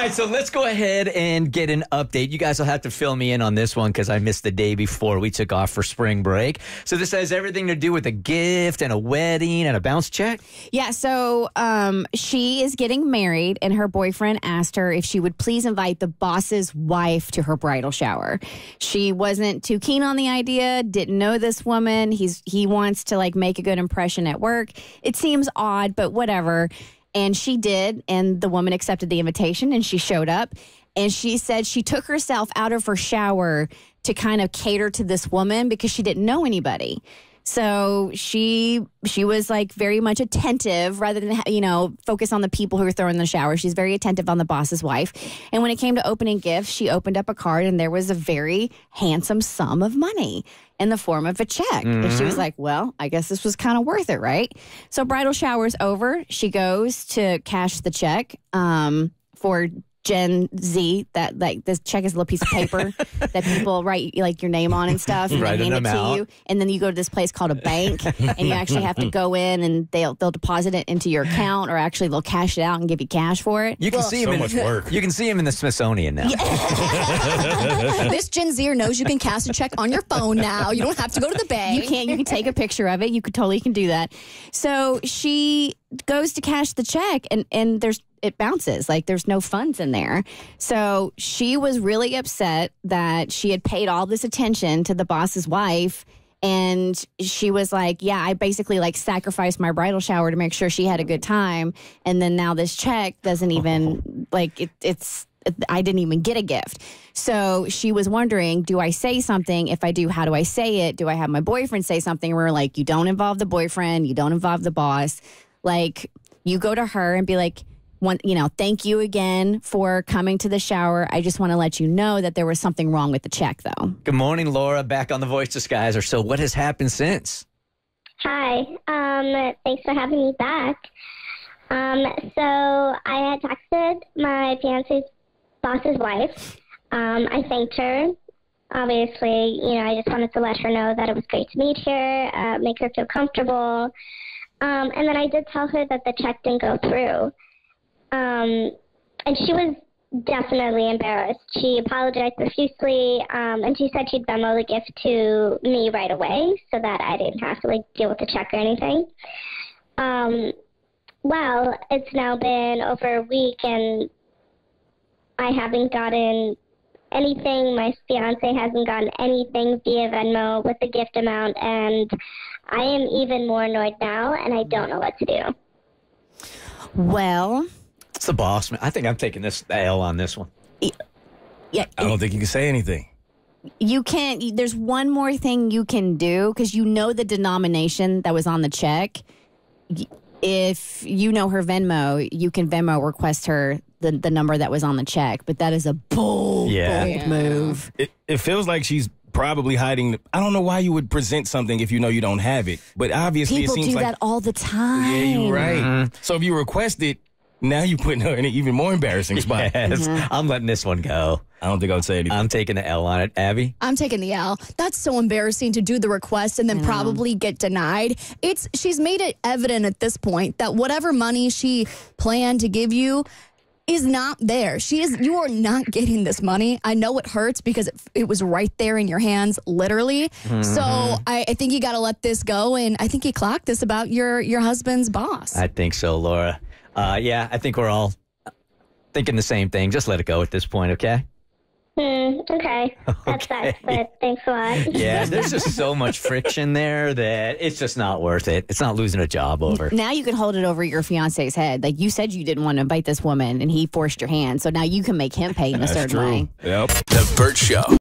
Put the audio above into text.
right, so let's go ahead and get an update. You guys will have to fill me in on this one because I missed the day before we took off for spring break. So this has everything to do with a gift and a wedding and a bounce check? Yeah, so she is getting married, and her boyfriend asked her if she would please invite the boss's wife to her bridal shower. She wasn't too keen on the idea, didn't know this woman. He wants to like make a good impression at work. It seems odd, but whatever. And she did, and the woman accepted the invitation, and she showed up. And she said she took herself out of her shower to kind of cater to this woman because she didn't know anybody. So she was like very much attentive rather than, focus on the people who were throwing the shower. She's very attentive on the boss's wife. And when it came to opening gifts, she opened up a card and there was a very handsome sum of money in the form of a check. Mm-hmm. And she was like, well, I guess this was kind of worth it, right? So bridal shower's over. She goes to cash the check for Gen Z, that like this check is a little piece of paper that people write like your name on and stuff, and they hand it to you. And then you go to this place called a bank, and you actually have to go in, and they'll deposit it into your account, or actually they'll cash it out and give you cash for it. You can see him much work. You can see him in the Smithsonian now. Yeah. This Gen Zer knows you can cash a check on your phone now. You don't have to go to the bank. You can take a picture of it. You could totally can do that. So she goes to cash the check, and it bounces. Like there's no funds in there. So she was really upset that she had paid all this attention to the boss's wife. And she was like, yeah, I basically like sacrificed my bridal shower to make sure she had a good time. And then now this check doesn't even I didn't even get a gift. So she was wondering, do I say something? If I do, how do I say it? Do I have my boyfriend say something? We're like, you don't involve the boyfriend. You don't involve the boss. Like you go to her and be like, thank you again for coming to the shower. I just want to let you know that there was something wrong with the check, though. Good morning, Laura. Back on the Voice Disguiser. So what has happened since? Hi. Thanks for having me back. So I had texted my fiance's boss's wife. I thanked her. Obviously, I just wanted to let her know that it was great to meet her, make her feel comfortable. And then I did tell her that the check didn't go through. And she was definitely embarrassed. She apologized profusely, and she said she'd Venmo the gift to me right away so that I didn't have to, deal with the check or anything. Well, it's now been over a week, and I haven't gotten anything. My fiancé hasn't gotten anything via Venmo with the gift amount, and I am even more annoyed now, and I don't know what to do. Well, it's the boss, man. I think I'm taking the L on this one. Yeah, I don't think you can say anything. You can't. There's one more thing you can do because the denomination that was on the check. If you know her Venmo, you can Venmo request her the number that was on the check. But that is a bold move. It feels like she's probably hiding. I don't know why you would present something if you know you don't have it. But obviously, people it seems do like that all the time. Yeah, you're right. So if you request it, now you're putting her in an even more embarrassing spot. Yes. I'm letting this one go. I don't think I would say anything. I'm taking the L on it. Abby? I'm taking the L. That's so embarrassing to do the request and then probably get denied. She's made it evident at this point that whatever money she planned to give you is not there. You are not getting this money. I know it hurts because it was right there in your hands, literally. Mm-hmm. So I think you got to let this go, and I think you clocked this about your husband's boss. I think so, Laura. Yeah, I think we're all thinking the same thing. Just let it go at this point, okay? Okay. That sucks, but thanks a lot. Yeah, there's just so much friction there that it's just not worth it. It's not losing a job over. Now you can hold it over your fiance's head. Like you said you didn't want to invite this woman, and he forced your hand. So now you can make him pay in a certain way. Yep. The Bert Show.